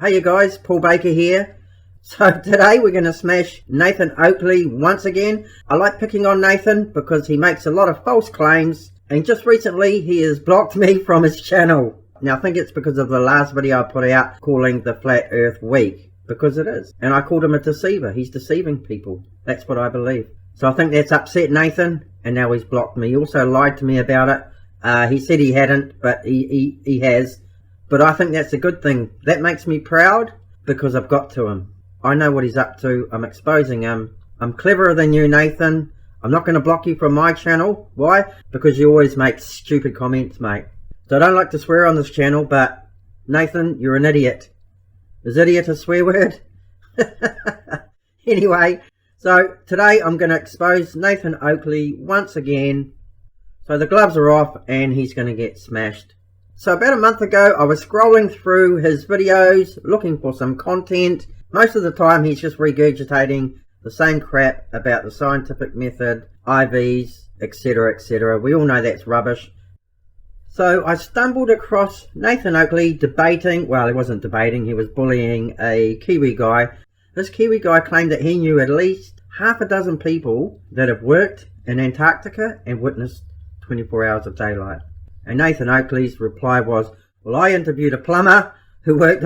Hey you guys, Paul Baker here. So today we're going to smash Nathan Oakley once again. I like picking on Nathan because he makes a lot of false claims, and just recently he has blocked me from his channel. Now I think it's because of the last video I put out calling the Flat Earth weak, because it is. And I called him a deceiver. He's deceiving people. That's what I believe. So I think that's upset Nathan, and now he's blocked me. He also lied to me about it. He said he hadn't, but he has. But I think that's a good thing. That makes me proud because I've got to him. I know what he's up to. I'm exposing him. I'm cleverer than you, Nathan. I'm not going to block you from my channel. Why? Because you always make stupid comments, mate. So I don't like to swear on this channel, but Nathan, you're an idiot. Is idiot a swear word? Anyway, so today I'm going to expose Nathan Oakley once again. So the gloves are off and he's going to get smashed. So about a month ago I was scrolling through his videos looking for some content. Most of the time he's just regurgitating the same crap about the scientific method, IVs, etc, etc. We all know that's rubbish. So I stumbled across Nathan Oakley debating, well he wasn't debating, he was bullying a Kiwi guy. This Kiwi guy claimed that he knew at least half a dozen people that have worked in Antarctica and witnessed 24 hours of daylight. And Nathan Oakley's reply was, well, I interviewed a plumber who worked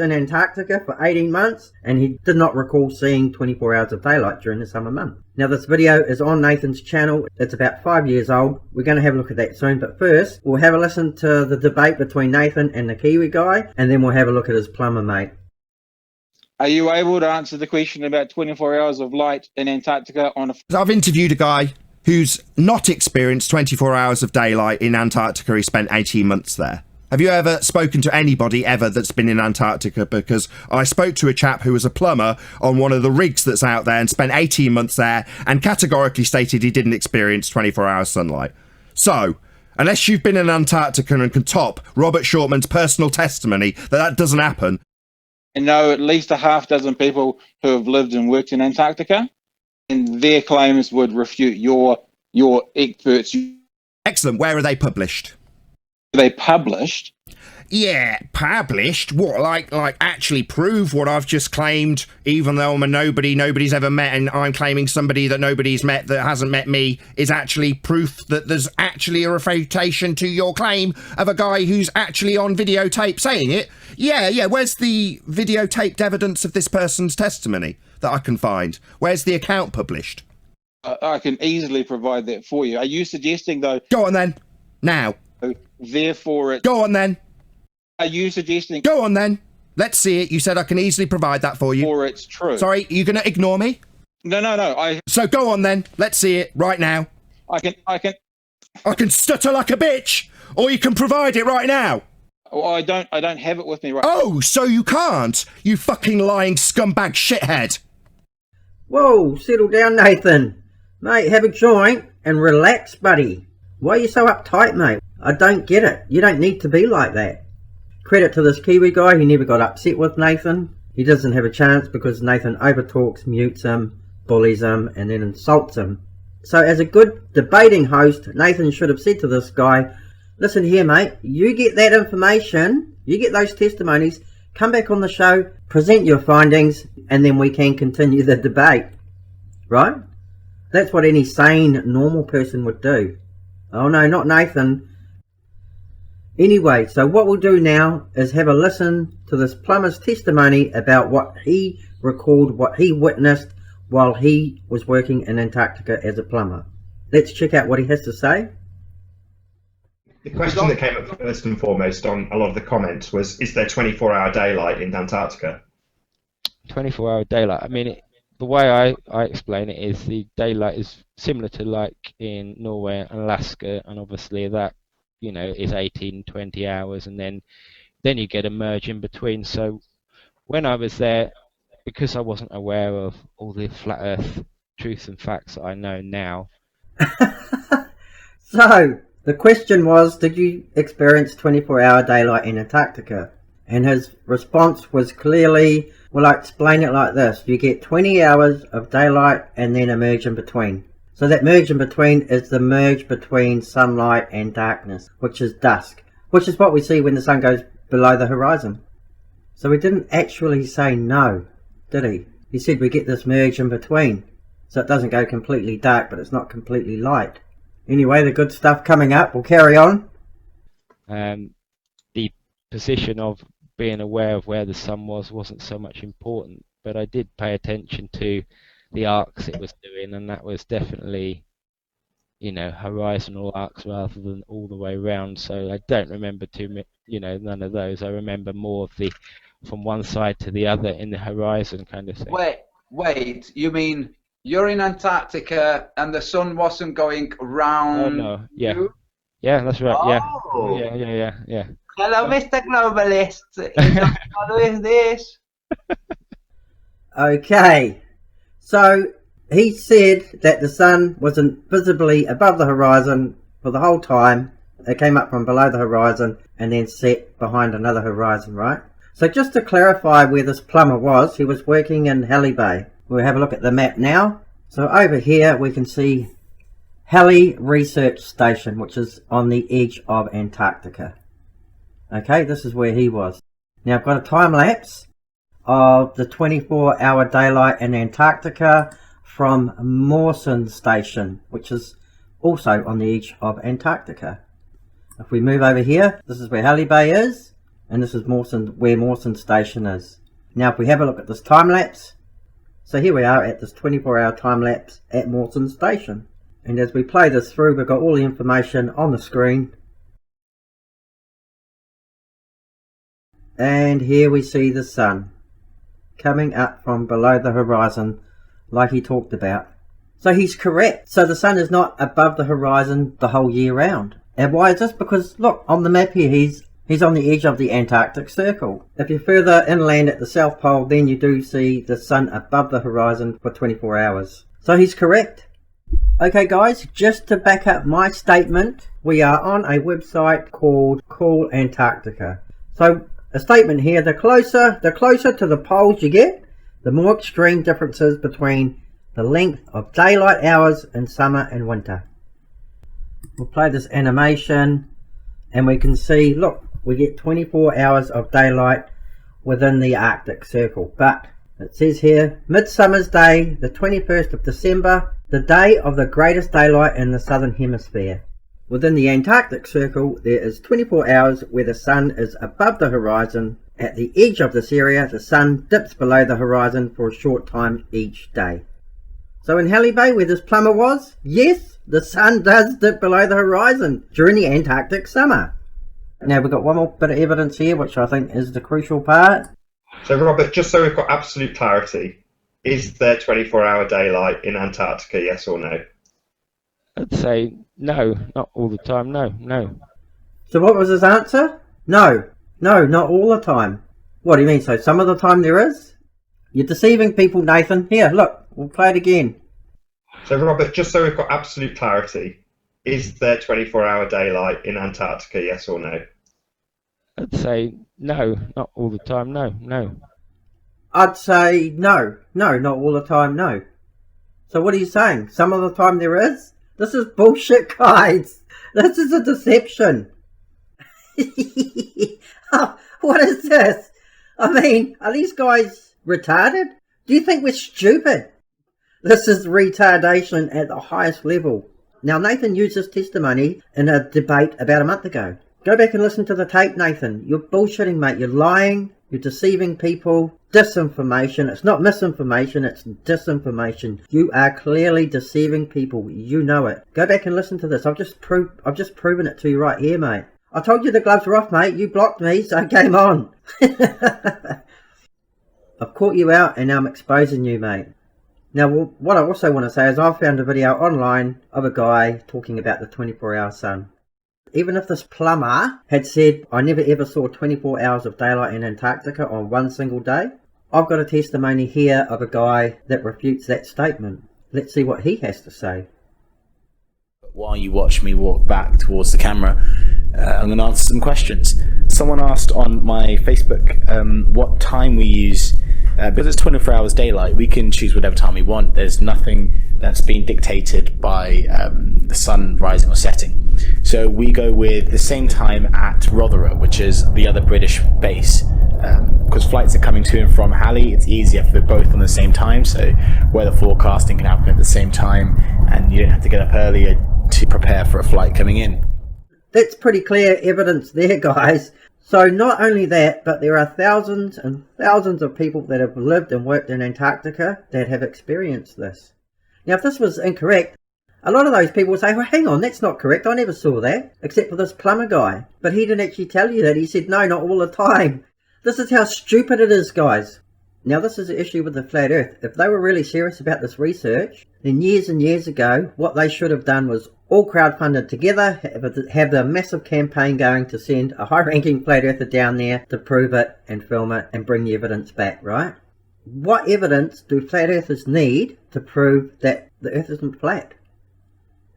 in Antarctica for 18 months, and he did not recall seeing 24 hours of daylight during the summer month. Now this video is on Nathan's channel. It's about 5 years old. We're going to have a look at that soon, but first we'll have a listen to the debate between Nathan and the Kiwi guy, and then we'll have a look at his plumber mate. Are you able to answer the question about 24 hours of light in Antarctica on a... I've interviewed a guy who's not experienced 24 hours of daylight in Antarctica. He spent 18 months there. Have you ever spoken to anybody ever that's been in Antarctica? Because I spoke to a chap who was a plumber on one of the rigs that's out there and spent 18 months there and categorically stated he didn't experience 24 hours sunlight. So, unless you've been in Antarctica and can top Robert Shortman's personal testimony that doesn't happen. And know at least a half dozen people who have lived and worked in Antarctica, and their claims would refute your experts. Excellent. Where are they published? They published? Yeah, published? What, like actually prove what I've just claimed, even though I'm a nobody nobody's ever met, and I'm claiming somebody that nobody's met that hasn't met me is actually proof that there's actually a refutation to your claim of a guy who's actually on videotape saying it? Yeah, where's the videotaped evidence of this person's testimony that I can find? Where's the account published? I can easily provide that for you. Are you suggesting, though... Go on then. Now. Therefore it... Go on then. Are you suggesting... Go on then. Let's see it. You said I can easily provide that for you. Or it's true. Sorry, are you going to ignore me? No. So go on then. Let's see it right now. I can stutter like a bitch, or you can provide it right now. Oh, I don't have it with me right. Oh, so you can't? You fucking lying scumbag shithead. Whoa, settle down Nathan. Mate, have a joint and relax, buddy. Why are you so uptight, mate? I don't get it. You don't need to be like that. Credit to this Kiwi guy, he never got upset with Nathan. He doesn't have a chance because Nathan overtalks, mutes him, bullies him, and then insults him. So as a good debating host, Nathan should have said to this guy, listen here mate, you get that information, you get those testimonies, come back on the show, present your findings, and then we can continue the debate. Right? That's what any sane, normal person would do. Oh no, not Nathan. Anyway, so what we'll do now is have a listen to this plumber's testimony about what he recalled, what he witnessed while he was working in Antarctica as a plumber. Let's check out what he has to say. The question that came up first and foremost on a lot of the comments was, is there 24-hour daylight in Antarctica? 24-hour daylight. I mean, the way I explain it is the daylight is similar to like in Norway and Alaska, and obviously that, you know, is 18, 20 hours, and then you get a merge in between. So when I was there, because I wasn't aware of all the flat earth truths and facts that I know now. So the question was, did you experience 24-hour daylight in Antarctica? And his response was clearly, well, I explain it like this. You get 20 hours of daylight and then a merge in between. So that merge in between is the merge between sunlight and darkness, which is dusk, which is what we see when the sun goes below the horizon. So he didn't actually say no, did he? He said we get this merge in between, so it doesn't go completely dark, but it's not completely light. Anyway, the good stuff coming up. We'll carry on. The position of being aware of where the sun wasn't so much important, but I did pay attention to the arcs it was doing, and that was definitely, horizontal arcs rather than all the way around. So I don't remember none of those. I remember more of the from one side to the other in the horizon kind of thing. Wait, you mean you're in Antarctica and the sun wasn't going round? Oh no, yeah. You? Yeah, that's right. Oh. Yeah. Hello, Mr. Globalist. What is this? Okay, so he said that the sun wasn't visibly above the horizon for the whole time. It came up from below the horizon and then set behind another horizon, right? So just to clarify where this plumber was, he was working in Halley Bay. We'll have a look at the map now. So over here we can see Halley Research Station, which is on the edge of Antarctica. Okay, this is where he was. Now I've got a time lapse of the 24-hour daylight in Antarctica from Mawson Station, which is also on the edge of Antarctica. If we move over here, this is where Halley Bay is, and this is where Mawson Station is. Now if we have a look at this time lapse, so here we are at this 24-hour time lapse at Mawson Station. And as we play this through, we've got all the information on the screen. And here we see the sun coming up from below the horizon like he talked about. So he's correct. So the sun is not above the horizon the whole year round. And why is this? Because look, on the map here, he's on the edge of the Antarctic Circle. If you're further inland at the South Pole, then you do see the sun above the horizon for 24 hours. So he's correct. Okay guys, just to back up my statement, we are on a website called Cool Antarctica. So a statement here, the closer to the poles you get, the more extreme differences between the length of daylight hours in summer and winter. We'll play this animation and we can see, look, we get 24 hours of daylight within the Arctic Circle. But it says here, Midsummer's Day, the 21st of December, the day of the greatest daylight in the Southern Hemisphere. Within the Antarctic Circle, there is 24 hours where the sun is above the horizon. At the edge of this area, the sun dips below the horizon for a short time each day. So in Halley Bay, where this plumber was, yes, the sun does dip below the horizon during the Antarctic summer. Now we've got one more bit of evidence here, which I think is the crucial part. So Robert, just so we've got absolute clarity, is there 24-hour daylight in Antarctica, yes or no? I'd say no, not all the time, no. So what was his answer? No, not all the time. What do you mean? So some of the time there is? You're deceiving people, Nathan. Here, look, we'll play it again. So Robert, just so we've got absolute clarity, is there 24-hour daylight in Antarctica, yes or no? I'd say no, not all the time, no. I'd say no, not all the time, no. So what are you saying? Some of the time there is? This is bullshit, guys. This is a deception. Oh, what is this? I mean, are these guys retarded? Do you think we're stupid? This is retardation at the highest level. Now, Nathan used this testimony in a debate about a month ago. Go back and listen to the tape, Nathan. You're bullshitting, mate. You're lying. You're deceiving people. Disinformation. It's not misinformation, it's disinformation. You are clearly deceiving people. You know it. Go back and listen to this. I've just proven it to you right here, mate. I told you the gloves were off, mate. You blocked me, so game on. I've caught you out and now I'm exposing you, mate. Now, what I also want to say is I've found a video online of a guy talking about the 24-hour sun. Even if this plumber had said, I never ever saw 24 hours of daylight in Antarctica on one single day, I've got a testimony here of a guy that refutes that statement. Let's see what he has to say. While you watch me walk back towards the camera, I'm going to answer some questions. Someone asked on my Facebook what time we use. Because it's 24 hours daylight, we can choose whatever time we want. There's nothing that's been dictated by the sun rising or setting. So we go with the same time at Rothera, which is the other British base. because flights are coming to and from Halley, it's easier if they're both on the same time, so weather forecasting can happen at the same time, and you don't have to get up earlier to prepare for a flight coming in. That's pretty clear evidence there, guys. So not only that, but there are thousands and thousands of people that have lived and worked in Antarctica that have experienced this. Now, if this was incorrect, a lot of those people would say, well, hang on, that's not correct. I never saw that, except for this plumber guy. But he didn't actually tell you that. He said, no, not all the time. This is how stupid it is, guys. Now, this is the issue with the flat earth. If they were really serious about this research, then years and years ago, what they should have done was all crowdfunded together, have the massive campaign going to send a high-ranking flat earther down there to prove it and film it and bring the evidence back, right? What evidence do flat earthers need to prove that the earth isn't flat?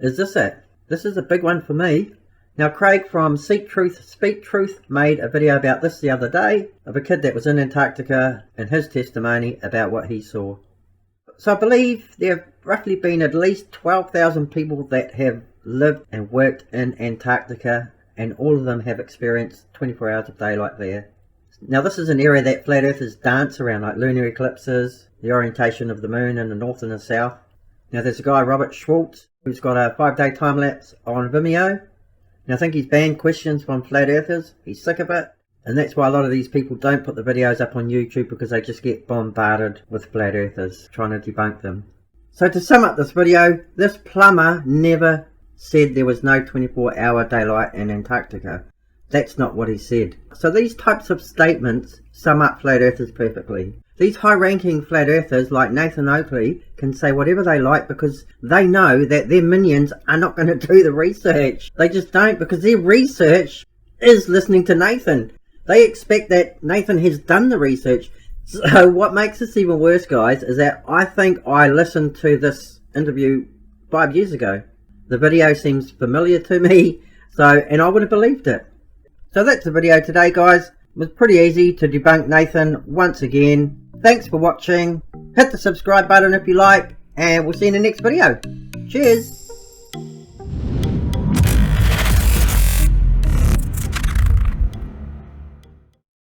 Is this it? This is a big one for me. Now, Craig from Seek Truth, Speak Truth made a video about this the other day of a kid that was in Antarctica and his testimony about what he saw. So I believe there have roughly been at least 12,000 people that have lived and worked in Antarctica, and all of them have experienced 24 hours of daylight there. Now, this is an area that flat earthers dance around, like lunar eclipses, the orientation of the moon in the north and the south. Now, there's a guy, Robert Schwarz, who's got a 5-day time-lapse on Vimeo. Now, I think he's banned questions from flat earthers. He's sick of it. And that's why a lot of these people don't put the videos up on YouTube, because they just get bombarded with flat earthers trying to debunk them. So to sum up this video, this plumber never said there was no 24-hour daylight in Antarctica. That's not what he said. So these types of statements sum up flat earthers perfectly. These high-ranking flat earthers like Nathan Oakley can say whatever they like, because they know that their minions are not going to do the research. They just don't, because their research is listening to Nathan. They expect that Nathan has done the research. So what makes this even worse, guys, is that I think I listened to this interview 5 years ago. The video seems familiar to me, and I would have believed it. So that's the video today, guys. It was pretty easy to debunk Nathan once again. Thanks for watching. Hit the subscribe button if you like, and we'll see you in the next video. Cheers!